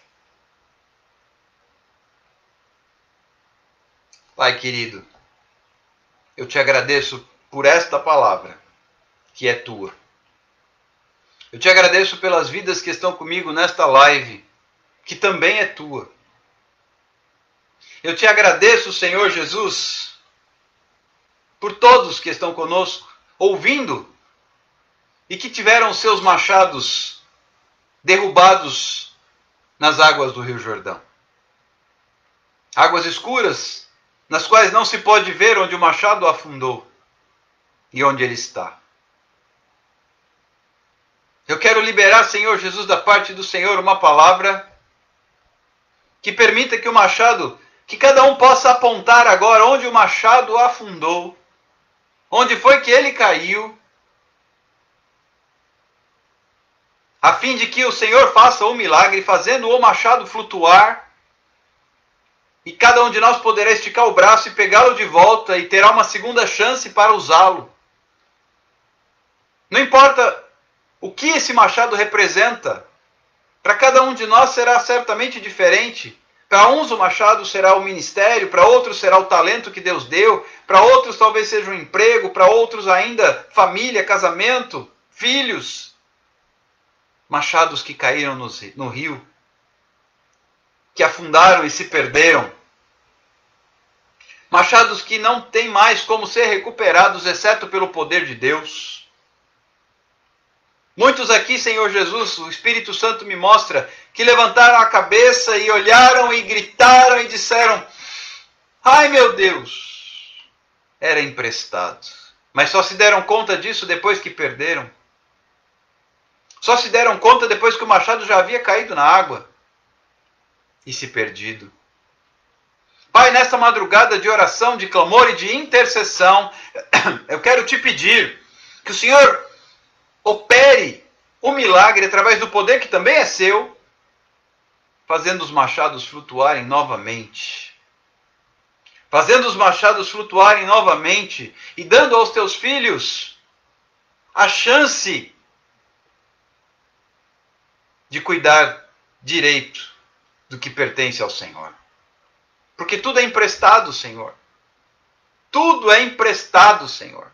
Pai querido, eu te agradeço por esta palavra, que é tua. Eu te agradeço pelas vidas que estão comigo nesta live, que também é tua. Eu te agradeço, Senhor Jesus, por todos que estão conosco, ouvindo, e que tiveram seus machados derrubados nas águas do Rio Jordão. Águas escuras, nas quais não se pode ver onde o machado afundou e onde ele está. Eu quero liberar, Senhor Jesus, da parte do Senhor, uma palavra que permita que o machado, que cada um possa apontar agora onde o machado afundou, onde foi que ele caiu, a fim de que o Senhor faça o milagre, fazendo o machado flutuar, e cada um de nós poderá esticar o braço e pegá-lo de volta, e terá uma segunda chance para usá-lo. Não importa o que esse machado representa, para cada um de nós será certamente diferente. Para uns o machado será o ministério, para outros será o talento que Deus deu, para outros talvez seja um emprego, para outros ainda família, casamento, filhos. Machados que caíram no rio, que afundaram e se perderam. Machados que não têm mais como ser recuperados, exceto pelo poder de Deus. Muitos aqui, Senhor Jesus, o Espírito Santo me mostra que levantaram a cabeça e olharam e gritaram e disseram: ai meu Deus, era emprestado. Mas só se deram conta disso depois que perderam. Só se deram conta depois que o machado já havia caído na água e se perdido. Pai, nesta madrugada de oração, de clamor e de intercessão, eu quero te pedir que o Senhor opere o milagre através do poder que também é seu, fazendo os machados flutuarem novamente. Fazendo os machados flutuarem novamente e dando aos teus filhos a chance de cuidar direito do que pertence ao Senhor. Porque tudo é emprestado, Senhor. Tudo é emprestado, Senhor.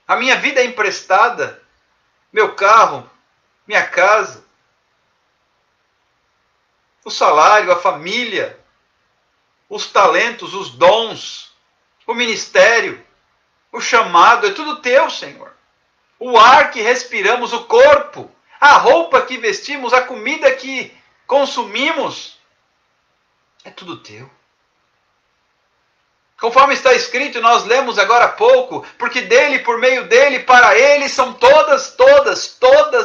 A minha vida é emprestada. Meu carro, minha casa, o salário, a família, os talentos, os dons, o ministério, o chamado, é tudo teu, Senhor. O ar que respiramos, o corpo, a roupa que vestimos, a comida que consumimos, é tudo teu. Conforme está escrito, nós lemos agora há pouco, porque dele, por meio dele, para ele são todas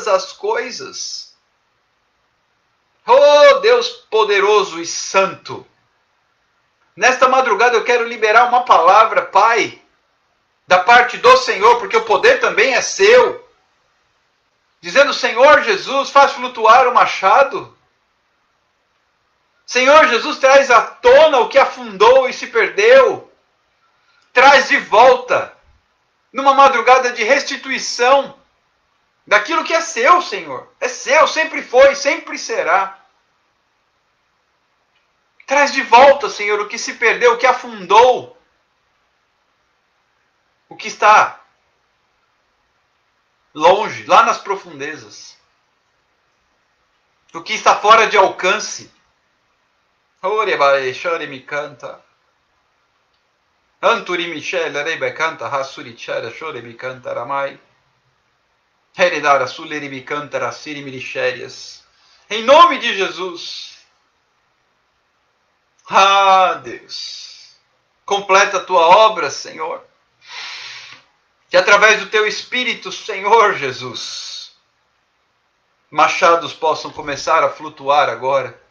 as coisas. Oh, Deus poderoso e santo! Nesta madrugada eu quero liberar uma palavra, Pai, da parte do Senhor, porque o poder também é seu. Dizendo: Senhor Jesus, faz flutuar o machado. Senhor Jesus, traz à tona o que afundou e se perdeu. Traz de volta, numa madrugada de restituição, daquilo que é seu, Senhor. É seu, sempre foi, sempre será. Traz de volta, Senhor, o que se perdeu, o que afundou, o que está longe, lá nas profundezas, o que está fora de alcance. Orebae, chore me canta. Anturi Michele, rebe canta, hasuri chara, chore me canta, ramai. Heredara, suleri me canta, rasiri milixérias. Em nome de Jesus. Ah, Deus. Completa a tua obra, Senhor. Que através do teu Espírito, Senhor Jesus, machados possam começar a flutuar agora.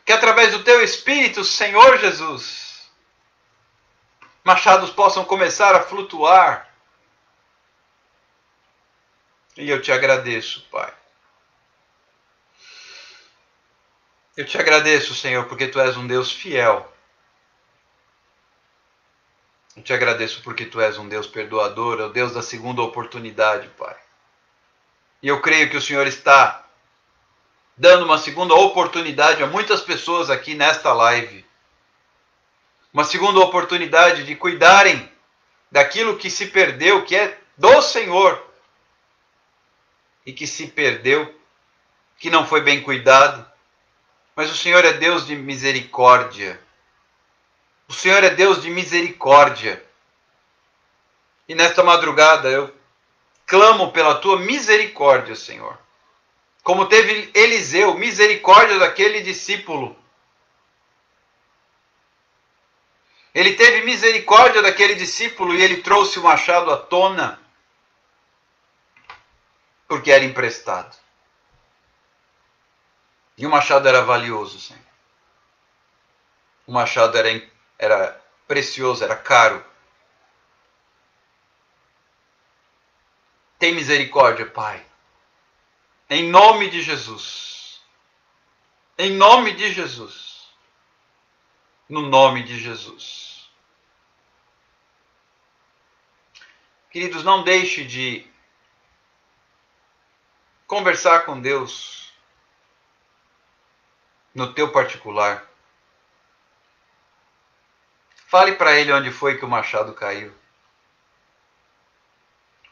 Que através do teu Espírito, Senhor Jesus, machados possam começar a flutuar. E eu te agradeço, Pai. Eu te agradeço, Senhor, porque tu és um Deus fiel. Eu te agradeço porque tu és um Deus perdoador, é o Deus da segunda oportunidade, Pai. E eu creio que o Senhor está dando uma segunda oportunidade a muitas pessoas aqui nesta live. Uma segunda oportunidade de cuidarem daquilo que se perdeu, que é do Senhor. E que se perdeu, que não foi bem cuidado. Mas o Senhor é Deus de misericórdia. O Senhor é Deus de misericórdia. E nesta madrugada eu clamo pela tua misericórdia, Senhor. Como teve Eliseu, misericórdia daquele discípulo. Ele teve misericórdia daquele discípulo e ele trouxe o machado à tona. Porque era emprestado. E o machado era valioso, Senhor. O machado era precioso, era caro. Tem misericórdia, Pai. Em nome de Jesus. Em nome de Jesus. No nome de Jesus. Queridos, não deixe de conversar com Deus no teu particular. Fale para Ele onde foi que o machado caiu.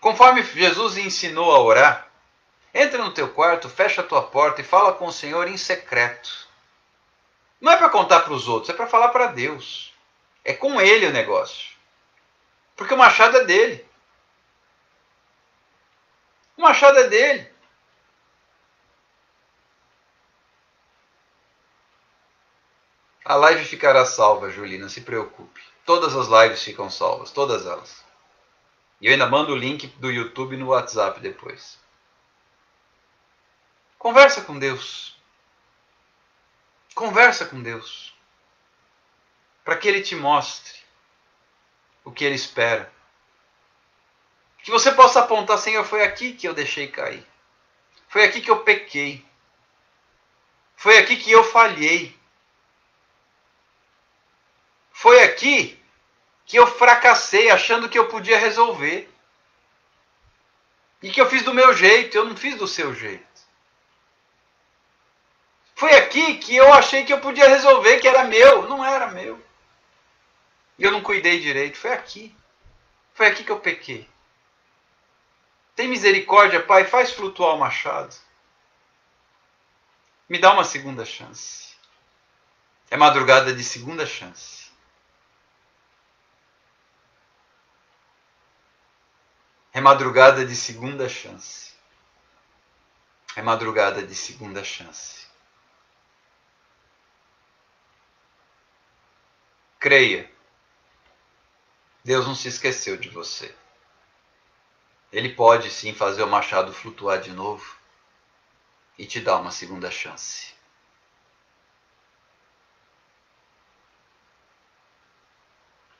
Conforme Jesus ensinou a orar, entra no teu quarto, fecha a tua porta e fala com o Senhor em secreto. Não é para contar para os outros, é para falar para Deus. É com Ele o negócio. Porque o machado é dele. O machado é dele. A live ficará salva, Julie, não se preocupe. Todas as lives ficam salvas, todas elas. E eu ainda mando o link do YouTube no WhatsApp depois. Conversa com Deus. Conversa com Deus. Para que Ele te mostre o que Ele espera. Que você possa apontar, Senhor, foi aqui que eu deixei cair. Foi aqui que eu pequei. Foi aqui que eu falhei. Foi aqui que eu fracassei achando que eu podia resolver. E que eu fiz do meu jeito, eu não fiz do seu jeito. Foi aqui que eu achei que eu podia resolver, que era meu. Não era meu. E eu não cuidei direito. Foi aqui. Foi aqui que eu pequei. Tem misericórdia, Pai, faz flutuar o machado. Me dá uma segunda chance. É madrugada de segunda chance. É madrugada de segunda chance. É madrugada de segunda chance. Creia. Deus não se esqueceu de você. Ele pode sim fazer o machado flutuar de novo e te dar uma segunda chance.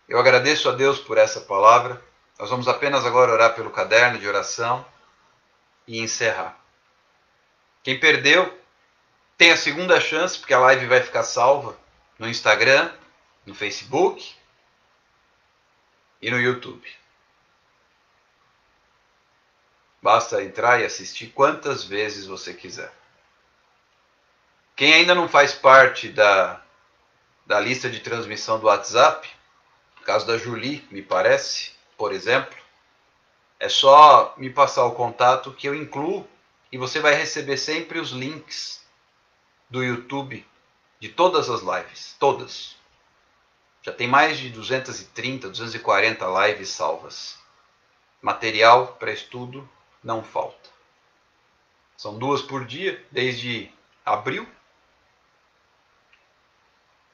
Eu agradeço a Deus por essa palavra. Nós vamos apenas agora orar pelo caderno de oração e encerrar. Quem perdeu, tem a segunda chance, porque a live vai ficar salva no Instagram, no Facebook e no YouTube. Basta entrar e assistir quantas vezes você quiser. Quem ainda não faz parte da lista de transmissão do WhatsApp, no caso da Julie, me parece, por exemplo, é só me passar o contato que eu incluo e você vai receber sempre os links do YouTube de todas as lives, todas. Já tem mais de 230, 240 lives salvas. Material para estudo não falta. São 2 por dia, desde abril.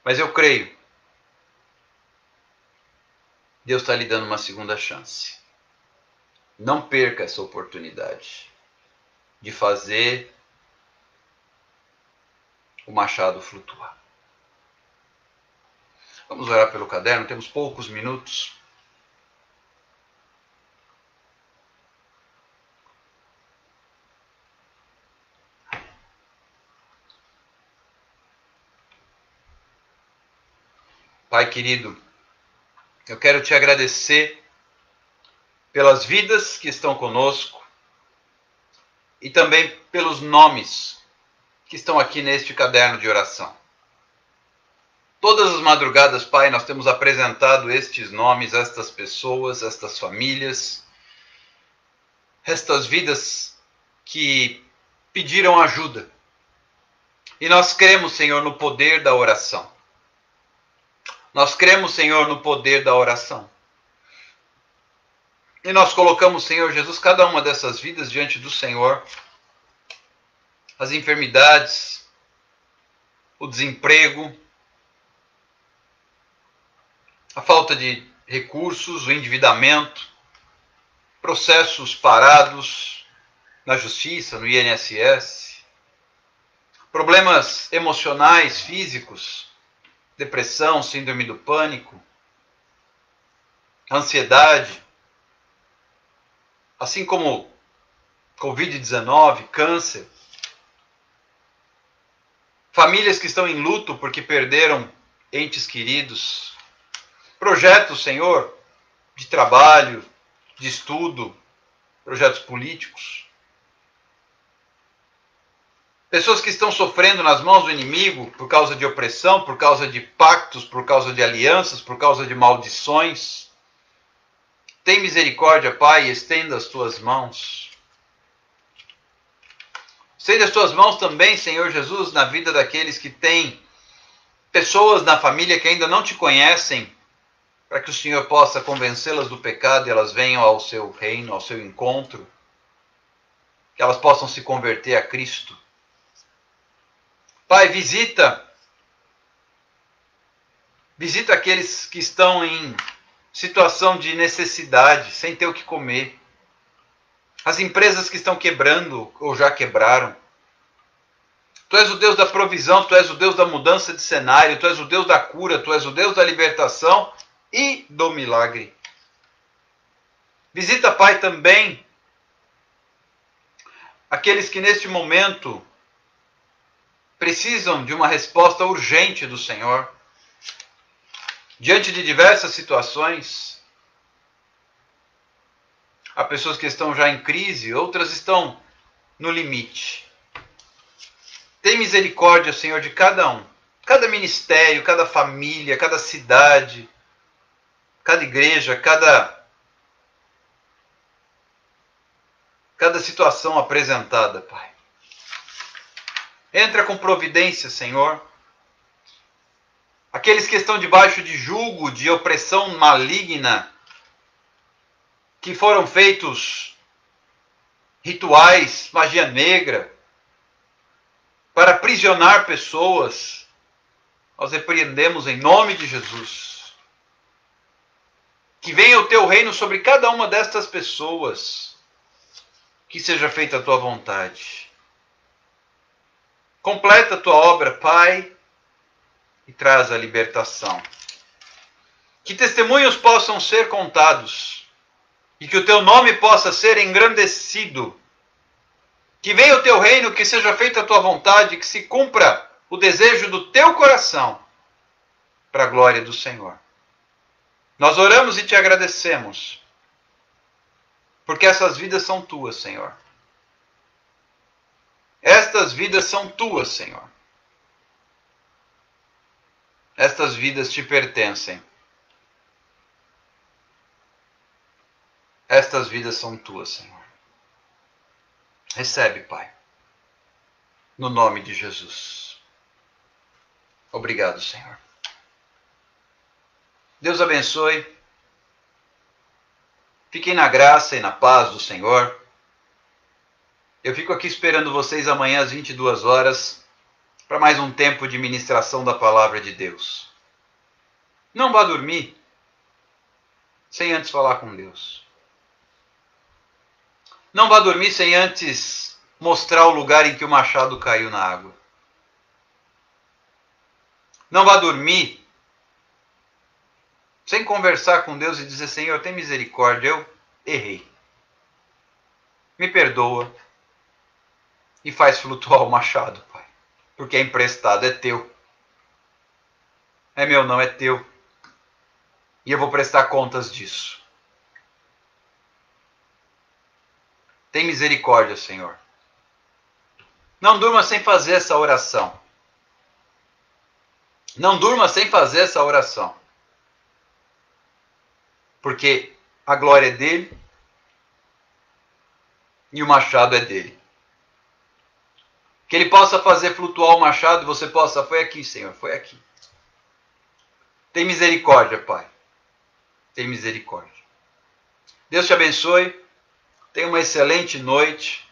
Mas eu creio. Deus está lhe dando uma segunda chance. Não perca essa oportunidade de fazer o machado flutuar. Vamos orar pelo caderno, temos poucos minutos. Pai querido, eu quero te agradecer pelas vidas que estão conosco e também pelos nomes que estão aqui neste caderno de oração. Todas as madrugadas, Pai, nós temos apresentado estes nomes, estas pessoas, estas famílias, estas vidas que pediram ajuda. E nós cremos, Senhor, no poder da oração. Nós cremos, Senhor, no poder da oração. E nós colocamos, Senhor Jesus, cada uma dessas vidas diante do Senhor. As enfermidades, o desemprego, a falta de recursos, o endividamento, processos parados na justiça, no INSS, problemas emocionais, físicos, depressão, síndrome do pânico, ansiedade, assim como Covid-19, câncer, famílias que estão em luto porque perderam entes queridos, projetos, Senhor, de trabalho, de estudo, projetos políticos, pessoas que estão sofrendo nas mãos do inimigo por causa de opressão, por causa de pactos, por causa de alianças, por causa de maldições. Tem misericórdia, Pai, e estenda as tuas mãos. Estenda as tuas mãos também, Senhor Jesus, na vida daqueles que têm pessoas na família que ainda não te conhecem, para que o Senhor possa convencê-las do pecado e elas venham ao seu reino, ao seu encontro, que elas possam se converter a Cristo. Pai, visita Visita aqueles que estão em situação de necessidade, sem ter o que comer. As empresas que estão quebrando ou já quebraram. Tu és o Deus da provisão, Tu és o Deus da mudança de cenário, Tu és o Deus da cura, Tu és o Deus da libertação e do milagre. Visita, Pai, também aqueles que neste momento precisam de uma resposta urgente do Senhor. Diante de diversas situações, há pessoas que estão já em crise, outras estão no limite. Tem misericórdia, Senhor, de cada um. Cada ministério, cada família, cada cidade, cada igreja, cada situação apresentada, Pai. Entra com providência, Senhor. Aqueles que estão debaixo de jugo, de opressão maligna, que foram feitos rituais, magia negra, para aprisionar pessoas, nós repreendemos em nome de Jesus. Que venha o Teu reino sobre cada uma destas pessoas. Que seja feita a Tua vontade. Completa a Tua obra, Pai, e traz a libertação. Que testemunhos possam ser contados e que o Teu nome possa ser engrandecido. Que venha o Teu reino, que seja feita a Tua vontade, que se cumpra o desejo do Teu coração, para a glória do Senhor. Nós oramos e Te agradecemos, porque essas vidas são Tuas, Senhor. Estas vidas são Tuas, Senhor. Estas vidas Te pertencem. Estas vidas são Tuas, Senhor. Recebe, Pai. No nome de Jesus. Obrigado, Senhor. Deus abençoe. Fiquem na graça e na paz do Senhor. Eu fico aqui esperando vocês amanhã às 22 horas para mais um tempo de ministração da palavra de Deus. Não vá dormir sem antes falar com Deus. Não vá dormir sem antes mostrar o lugar em que o machado caiu na água. Não vá dormir sem conversar com Deus e dizer: Senhor, tem misericórdia, eu errei. Me perdoa e faz flutuar o machado, Pai. Porque é emprestado, é Teu. É meu não, é Teu. E eu vou prestar contas disso. Tem misericórdia, Senhor. Não durma sem fazer essa oração. Não durma sem fazer essa oração. Porque a glória é dele e o machado é dele. Que ele possa fazer flutuar o machado e você possa... Foi aqui, Senhor, foi aqui. Tem misericórdia, Pai. Tem misericórdia. Deus te abençoe. Tenha uma excelente noite.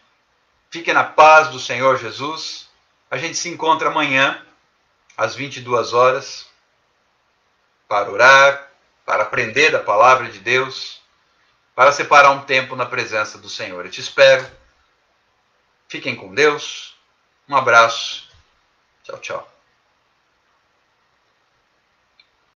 Fique na paz do Senhor Jesus. A gente se encontra amanhã, às 22 horas, para orar, para aprender da palavra de Deus, para separar um tempo na presença do Senhor. Eu te espero. Fiquem com Deus. Um abraço. Tchau, tchau.